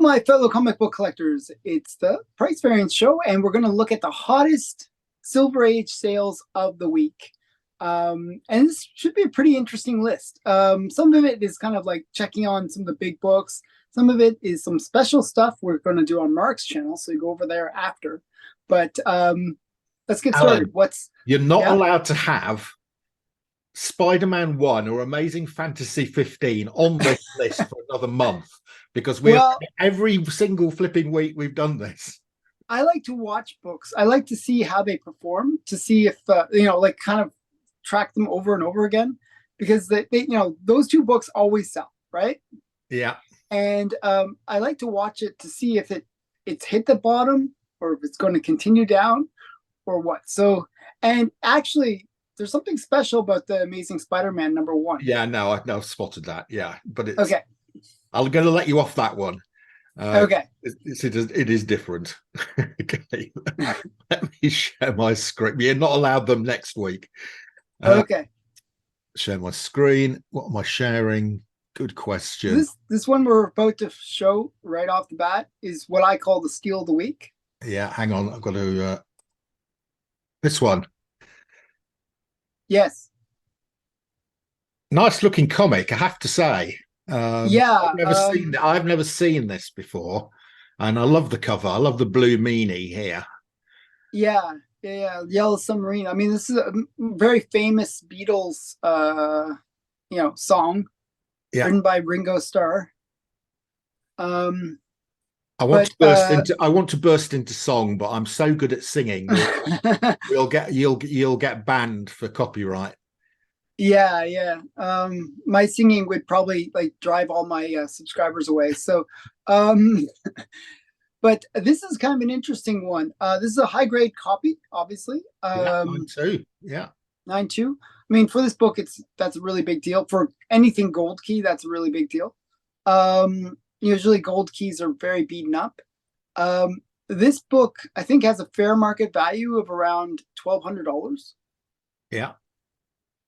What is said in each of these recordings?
my fellow comic book collectors. It's the Price Variance Show, and we're going to look at the hottest Silver Age sales of the week. And this should be a pretty interesting list. Some of it is kind of like checking on some of the big books. Some of it is some special stuff we're going to do on Mark's channel, so you go over there after. But let's get started. Alan, you're not allowed to have Spider-Man 1 or Amazing Fantasy 15 on this list for another month, because every single flipping week we've done this. I like to watch books. I like to see how they perform, to see if like kind of track them over and over again, because they those two books always sell, right? Yeah. And I like to watch it to see if it's hit the bottom or if it's going to continue down or what. So, and actually, there's something special about the Amazing Spider-Man #1. Yeah, no, I've spotted that. Yeah, but it's okay. I'm going to let you off that one. Okay. It is different. Okay. Let me share my screen. You're not allowed them next week. Okay. Share my screen. What am I sharing? Good question. This one we're about to show right off the bat is what I call the steal of the week. Yeah, hang on. I've got to this one. Yes. Nice looking comic, I have to say. Yeah. I've never seen this before. And I love the cover. I love the blue meanie here. Yeah. Yellow Submarine. I mean, this is a very famous Beatles song. Yeah. Written by Ringo Starr. I want to burst into song, but I'm so good at singing. You'll get banned for copyright. Yeah. My singing would probably drive all my subscribers away. So, but this is kind of an interesting one. This is a high grade copy, obviously. 9.2. Yeah. 9.2. I mean, for this book, that's a really big deal. For anything gold key, that's a really big deal. Usually gold keys are very beaten up. This book, I think, has a fair market value of around $1,200. Yeah.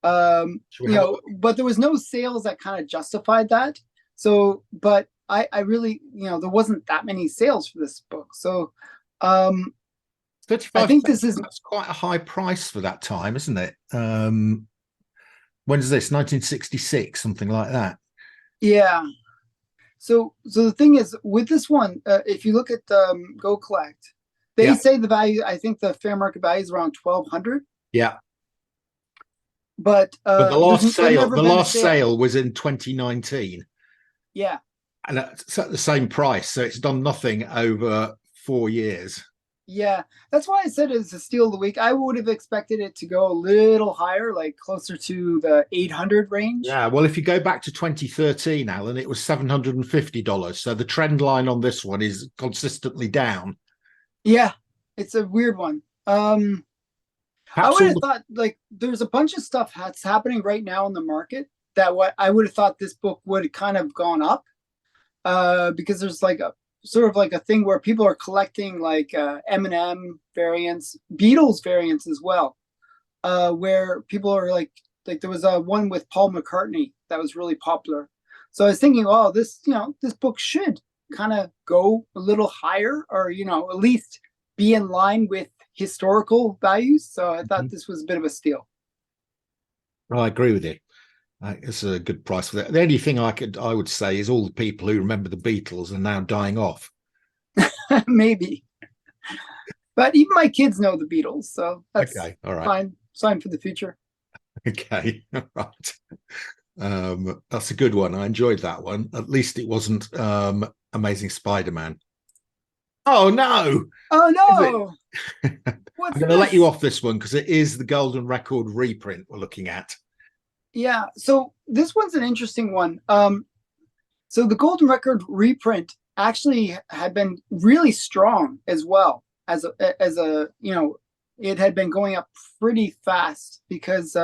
But there was no sales that kind of justified that. So, but I really, there wasn't that many sales for this book. So, 35. I think that's quite a high price for that time, isn't it? When is this? 1966, something like that. Yeah. So the thing is, with this one, if you look at Go Collect, they say the value. I think the fair market value is around 1,200. Yeah. But the last sale was in 2019. Yeah. And it's at the same price, so it's done nothing over 4 years. Yeah, that's why I said it's a steal of the week. I would have expected it to go a little higher, like closer to the 800 range. Yeah, well, if you go back to 2013, Alan, it was $750. So the trend line on this one is consistently down. Yeah, it's a weird one. I would have thought there's a bunch of stuff that's happening right now in the market that I would have thought this book would have kind of gone up because there's sort of a thing where people are collecting Eminem variants, Beatles variants as well, where people are like there was a one with Paul McCartney that was really popular. So I was thinking, oh, this book should kind of go a little higher, or at least be in line with historical values. So I thought this was a bit of a steal. Well, I agree with you. It's a good price for that. The only thing I would say is all the people who remember the Beatles are now dying off. Maybe, but even my kids know the Beatles, so that's okay. All right. Fine for the future. Okay, right. That's a good one. I enjoyed that one. At least it wasn't Amazing Spider-Man. Oh no! Oh no! I'm going to let you off this one because it is the Golden Record reprint we're looking at. Yeah, so this one's an interesting one. So the Golden Record reprint actually had been really strong as well as it had been going up pretty fast because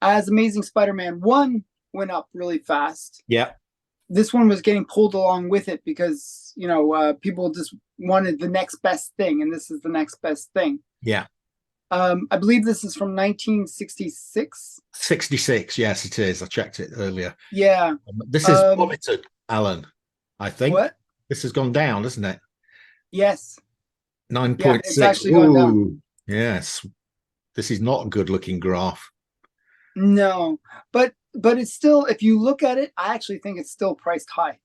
as Amazing Spider-Man 1 went up really fast. Yeah. This one was getting pulled along with it because, people just wanted the next best thing, and this is the next best thing. Yeah. I believe this is from 1966. 66, yes, it is. I checked it earlier. Yeah. This is monitored, Alan, I think. What? This has gone down, hasn't it? Yes. Yeah, it's 9.6. actually gone down. Ooh, yes. This is not a good looking graph. No, but it's still, if you look at it, I actually think it's still priced high.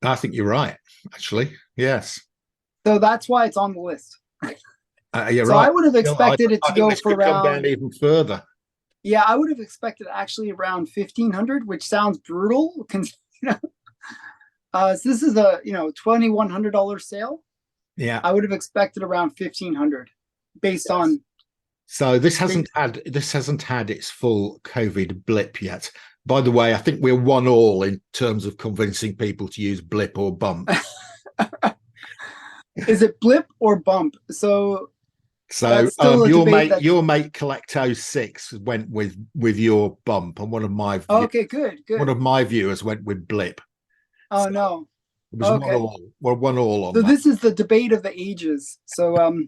I think you're right, actually. Yes. So that's why it's on the list. You're So right. I would have expected it I to think go this for could come down around, even further. yeah, I would have expected actually around 1500, which sounds brutal. You know, so this is a, $2,100 sale. Yeah. I would have expected around 1500 based on. So this hasn't had its full COVID blip yet. By the way, I think we're 1-1 in terms of convincing people to use blip or bump. Is it blip or bump? So that's still a your debate. mate Collecto6 went with your bump, and Okay, good. one of my viewers went with blip. Oh So no. it was Okay. 1-1. We're 1-1 on So that. this is the debate of the ages. So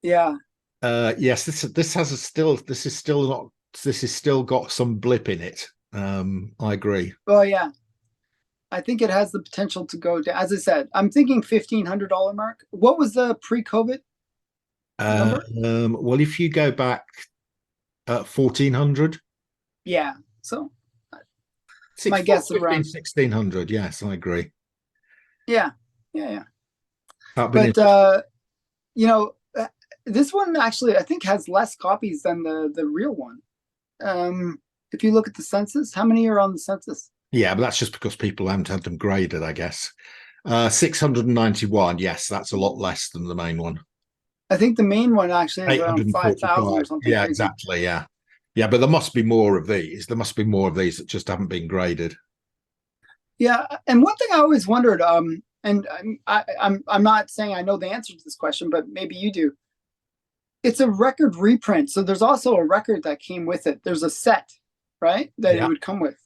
yeah. Yes, this is still got some blip in it. I agree. Well, yeah. I think it has the potential to go down. As I said, I'm thinking $1,500 mark. What was the pre-COVID number? Well, if you go back 1400, Yeah. So my guess is 15, around. 1600. Yes, I agree. Yeah. Yeah. But You know, this one actually I think has less copies than the real one. If you look at the census, how many are on the census? yeah, but that's just because people haven't had them graded, I guess. 691. Yes, that's a lot less than the main one. I think the main one actually has around 5,000 or 845. something Yeah, crazy. exactly. Yeah. Yeah, but there must be more of these. There must be more of these that just haven't been graded. Yeah, and one thing I always wondered, and I'm not saying I know the answer to this question, but maybe you do. It's a record reprint, so there's also a record that came with it. There's a set, right, that it Yeah. would come with.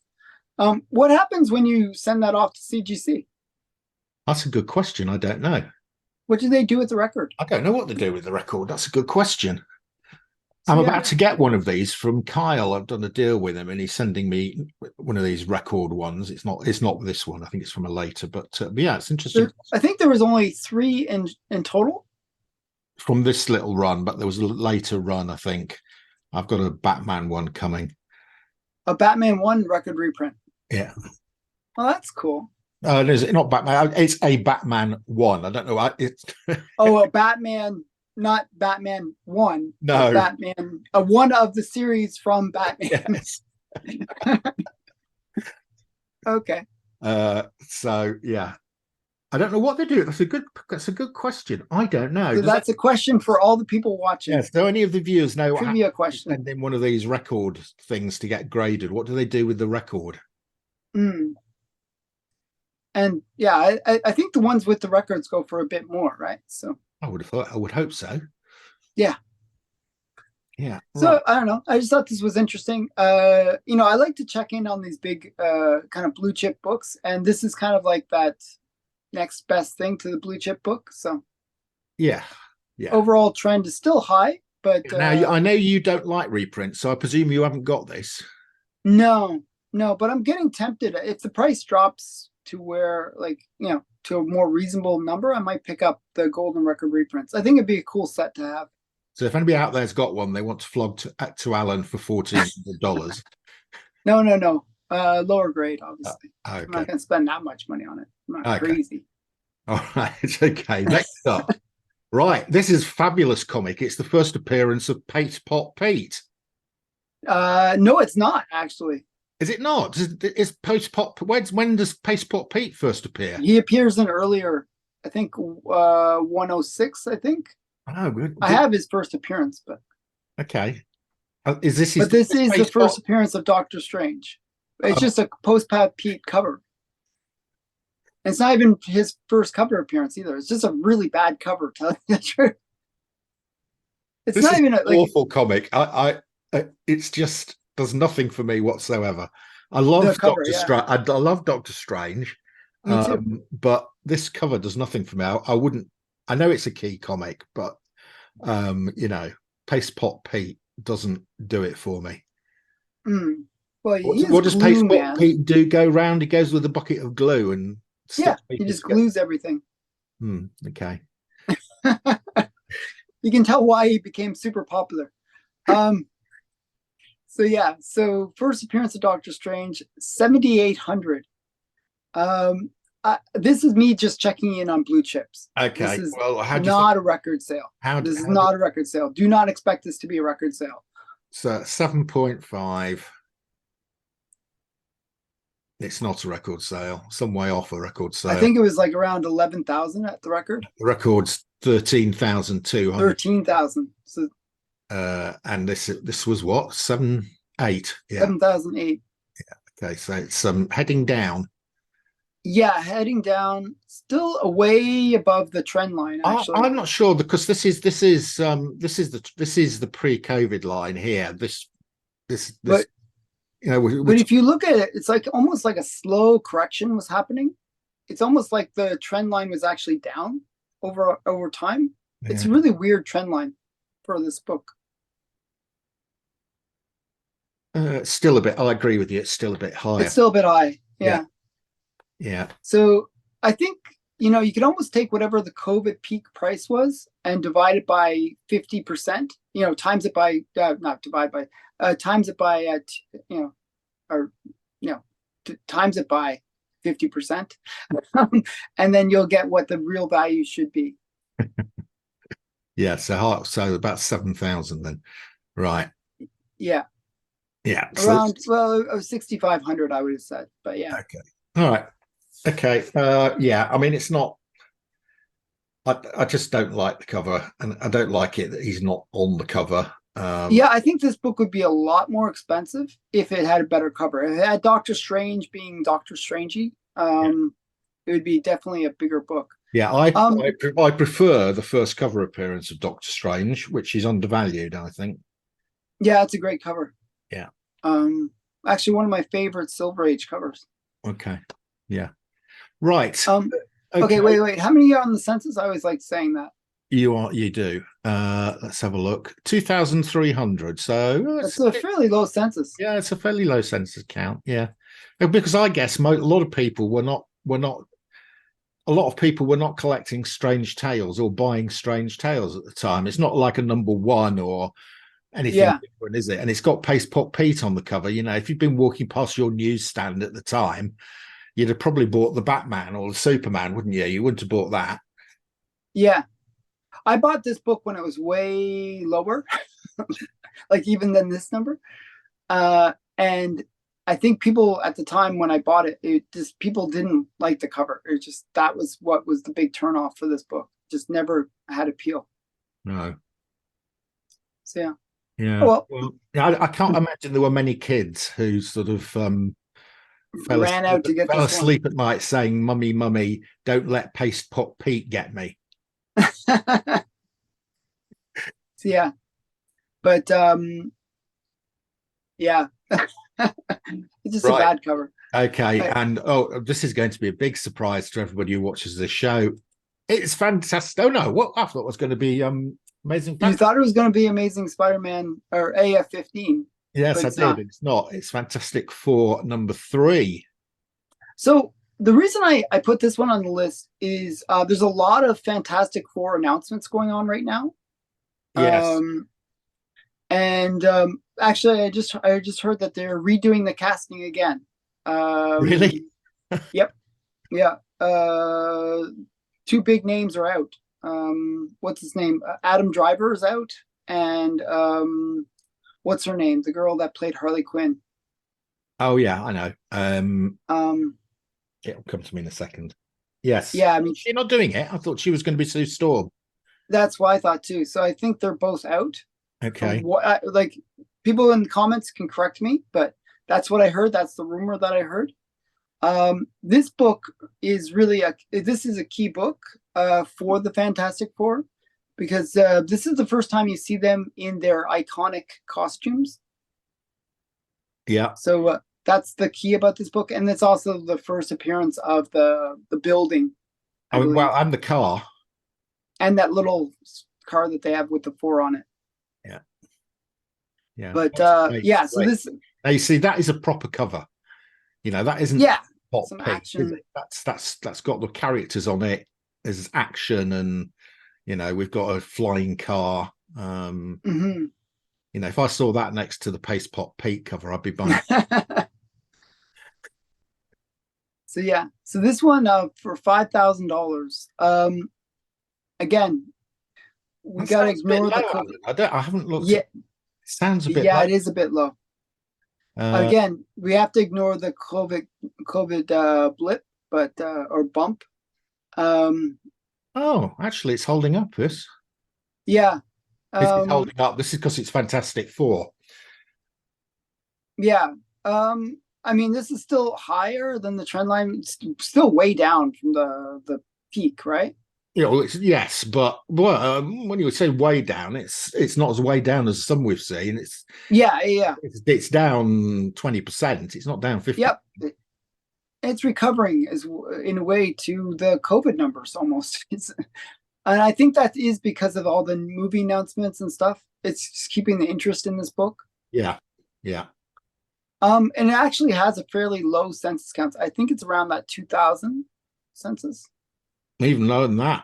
What happens when you send that off to CGC? That's a good question. I don't know. What do they do with the record? I don't know what to do with the record. That's a good question. So, I'm yeah. about to get one of these from Kyle. I've done a deal with him, and he's sending me one of these record ones. It's not this one. I think it's from a later, but yeah, it's interesting. I think there was only 3 in total from this little run, but there was a later run. I think I've got a Batman one coming. A Batman 1 record reprint. Yeah. Well, that's cool. It's not Batman. It's a Batman 1. I don't know. It's oh, a Batman, not Batman 1. No, Batman, a one of the series from Batman. Yes. Okay. So yeah, I don't know what they do. That's a good question. I don't know. So that's a question for all the people watching. Yes. Do any of the viewers know trivia question? Send in one of these record things to get graded. What do they do with the record? And yeah, I think the ones with the records go for a bit more, right? So I would hope so. Yeah. Yeah. So right. I don't know. I just thought this was interesting. I like to check in on these big kind of blue chip books, and this is kind of like that next best thing to the blue chip book. So yeah. Overall trend is still high, but now I know you don't like reprints, so I presume you haven't got this. No, but I'm getting tempted. If the price drops to where, to a more reasonable number, I might pick up the golden record reprints. I think it'd be a cool set to have. So if anybody out there's got one, they want to flog to Alan for $1,400. No. Lower grade, obviously. Okay. I'm not going to spend that much money on it. I'm not crazy. All right. Okay. Next up. Right. This is fabulous comic. It's the first appearance of Paste Pot Pete. No, it's not actually. Is it not? Is Paste Pot? When does Paste Pot Pete first appear? He appears in earlier, I think 106. I think. Oh, good. I have his first appearance, but okay. Is this? But this is the first appearance of Doctor Strange. It's just a post-Pat Pete cover. It's not even his first cover appearance either. It's just a really bad cover, telling you the truth. It's not even an awful comic. It's just does nothing for me whatsoever. I love Doctor Strange. I love Doctor Strange. Me too. But this cover does nothing for me. I wouldn't. I know it's a key comic, but Paste Pot Pete doesn't do it for me. Well, what does Paste Pot Pete do? Go round. He goes with a bucket of glue and Yeah, Stops he people just glues everything. Okay. You can tell why he became super popular. So yeah, so first appearance of Doctor Strange, 7,800. This is me just checking in on blue chips. This Okay. is Well, how do you think? not a record sale. How This is how do not a record sale. Do not expect this to be a record sale. so 7.5. It's not a record sale. Some way off a record I sale. think it was like around 11,000 at the record. The record's 13,200. 13,000. So And this was what? 7.8. Yeah. 7,008. Okay. So it's heading down. Yeah, heading down, still way above the trend line. Actually, I'm not sure because this is the pre-COVID line here. This but but if you look at it, it's like almost like a slow correction was happening. It's almost like the trend line was actually down over time. Yeah. It's a really weird trend line for this book. Still a bit. I agree with you. It's still a bit higher. It's still a bit high. Yeah. Yeah. So I think, you could almost take whatever the COVID peak price was and divide it by 50%, times it by, not divide by, times it by, or, times it by 50%. And then you'll get what the real value should be. Yeah. So about 7,000 then. Right. Yeah. Yeah. Around, 6,500, I would have said, but yeah. Okay. All right. Okay. Yeah. I mean, it's not. I just don't like the cover, and I don't like it that he's not on the cover. Yeah, I think this book would be a lot more expensive if it had a better cover. If it had Doctor Strange being Doctor Strangey, it would be definitely a bigger book. Yeah, I prefer the first cover appearance of Doctor Strange, which is undervalued, I think. Yeah, it's a great cover. Yeah. Actually, one of my favorite Silver Age covers. Okay. Yeah. Right. Okay, wait. How many are on the census? I always like saying that. You do. Let's have a look. 2,300. So that's a fairly low census. Yeah, it's a fairly low census count. Yeah, because I guess a lot of people were not. A lot of people were not collecting Strange Tales or buying Strange Tales at the time. It's not like a number one or anything different, is it? And it's got Paste Pot Pete on the cover. If you've been walking past your newsstand at the time, you'd have probably bought the Batman or the Superman, wouldn't you? You wouldn't have bought that. Yeah. I bought this book when it was way lower, like even than this number. And I think people at the time when I bought it, people didn't like the cover. That was what was the big turnoff for this book. Just never had appeal. No. So yeah. Yeah. Well, I can't imagine there were many kids who sort of fell asleep at night saying, "Mummy, mummy, don't let Paste Pot Pete get me." Yeah, but yeah, it's just a bad cover. Okay, and this is going to be a big surprise to everybody who watches the show. It's fantastic. Oh no, what I thought it was going to be Amazing. You thought it was going to be Amazing Spider-Man or AF-15? Yes, I did. Not. It's not. It's Fantastic Four #3. So the reason I put this one on the list is there's a lot of Fantastic Four announcements going on right now. Yes. Actually, I just heard that they're redoing the casting again. Really? Yep. Yeah. 2 big names are out. What's his name? Adam Driver is out, and what's her name? The girl that played Harley Quinn. Oh yeah, I know. It'll come to me in a second. Yes. Yeah, I mean, she's not doing it. I thought she was going to be Sue Storm. That's what I thought too. So I think they're both out. Okay. Like people in the comments can correct me, but that's what I heard. That's the rumor that I heard. This book is really this is a key book for the Fantastic Four, because this is the first time you see them in their iconic costumes. Yeah. So that's the key about this book, and it's also the first appearance of the building. And the car. And that little car that they have with the 4 on it. Yeah. Yeah. But yeah, so this. Now you see, that is a proper cover. That isn't. Yeah. pop some peak, is action. it? That's got the characters on it as action, and we've got a flying car. Hmm. If I saw that next to the Paste Pop Peak cover, I'd be buying. So yeah, so this one for $5,000. Again, we That got to sounds a bit ignore low, the COVID. Alan. I haven't looked Yeah, at. It sounds a bit yeah, low. it is a bit low. Uh, Again, we have to ignore the COVID blip, but or bump. Um, oh, actually, it's holding up. yeah, This is holding up. This is because it's Fantastic Four. yeah. I mean, this is still higher than the trend line. It's still way down from the peak, right? Yes, but when you say way down, it's not as way down as some we've seen. Yeah, yeah. It's down 20%. It's not down 50. Yep. It's recovering as in a way to the COVID numbers almost. And I think that is because of all the movie announcements and stuff. It's just keeping the interest in this book. Yeah, yeah. And it actually has a fairly low census count. I think it's around that 2,000 census. Even lower than that,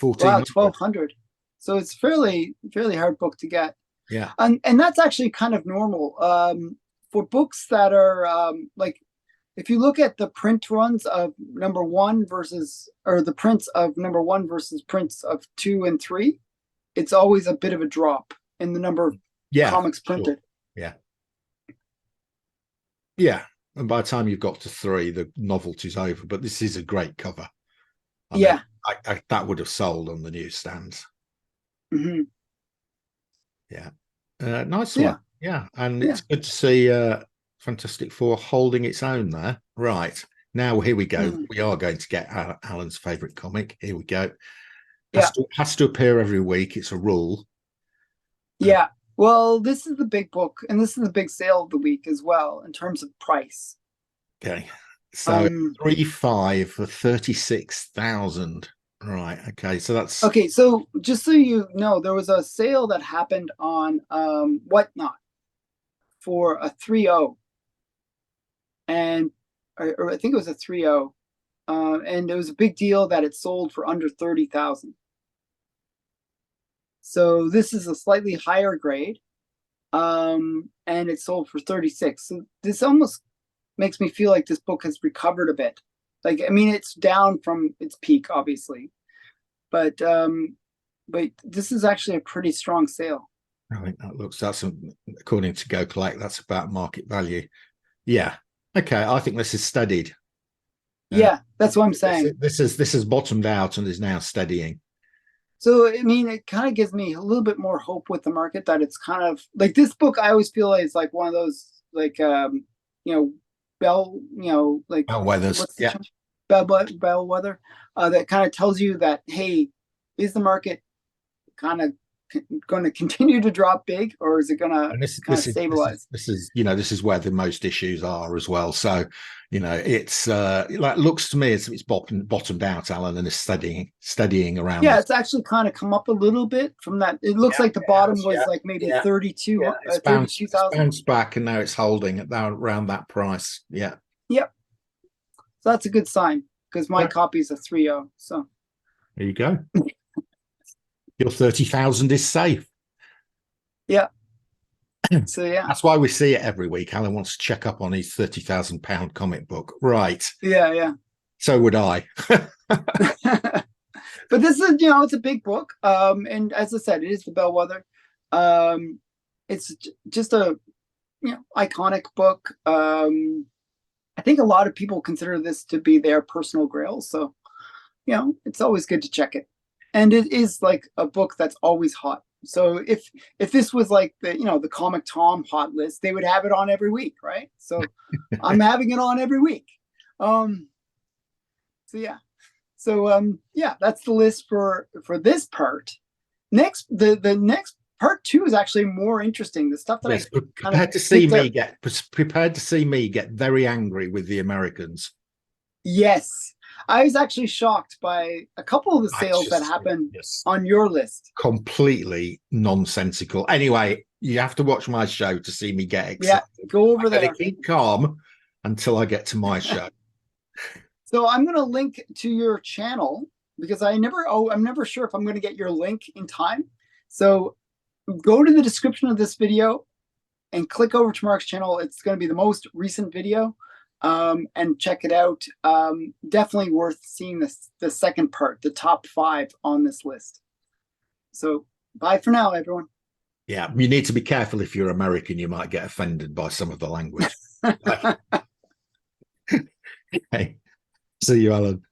Wow, 1,400. 1,200. So it's fairly hard book to get. Yeah. And that's actually kind of normal. For books that are like, if you look at the print runs of number one versus, or the prints of number one versus prints of 2 and 3, it's always a bit of a drop in the number of comics printed. Sure. Yeah. Yeah. And by the time you've got to 3, the novelty's over. But this is a great cover. I mean, that would have sold on the newsstands. Mm-hmm. Yeah. Nice one. Yeah. And it's good to see Fantastic Four holding its own there. Right. Now, here we go. We are going to get Alan's favourite comic. Here we go. Has to appear every week. It's a rule. Yeah. Well, this is the big book, and this is the big sale of the week as well in terms of price. Okay. So 3.5 for 36,000. Right. Okay. So that's okay. So just so you know, there was a sale that happened on Whatnot for a 3.0, and or I think it was a 3.0, and it was a big deal that it sold for under 30,000. So this is a slightly higher grade, and it sold for 36. So this almost makes me feel like this book has recovered a bit. Like, I mean, it's down from its peak, obviously, but this is actually a pretty strong sale. I think that's according to Go Collect, that's about market value. Yeah. Okay. I think this is steadied. Yeah, that's what I'm saying. This has bottomed out and is now steadying. So, I mean, it kind of gives me a little bit more hope with the market that it's kind of like this book. I always feel like it's like one of those, like, like bellwethers. What's the bellwether that kind of tells you that, hey, is the market kind of going to continue to drop big, or is it going to kind of stabilize? This is where the most issues are as well. So, it's like looks to me as if it's bottomed out, Alan, and is steadying around. Yeah, it's actually kind of come up a little bit from that. It looks like the bottom was like maybe 32,000. Bounced back, and now it's holding at around that price. Yeah. Yep. So that's a good sign because my copy is a 3.0. So there you go. Your 30,000 is safe. Yeah. So yeah, that's why we see it every week. Alan wants to check up on his £30,000 comic book, right? Yeah. So would I. But this is, it's a big book. And as I said, it is the bellwether. It's just a iconic book. I think a lot of people consider this to be their personal grail. So, it's always good to check it. And it is like a book that's always hot. So if this was like the Comic Tom hot list, they would have it on every week, right? So I'm having it on every week. That's the list for this part. Next, the next part 2 is actually more interesting. The stuff that prepared to see me get very angry with the Americans. Yes. I was actually shocked by a couple of the sales that happened on your list. Completely nonsensical. Anyway, you have to watch my show to see me get excited. Yeah, go over there. Keep calm until I get to my show. So I'm going to link to your channel because I'm never sure if I'm going to get your link in time. So go to the description of this video and click over to Mark's channel. It's going to be the most recent video, and check it out. Definitely worth seeing the second part, the top 5 on this list. So bye for now, everyone. Yeah, you need to be careful if you're American. You might get offended by some of the language. Okay. See you, Alan.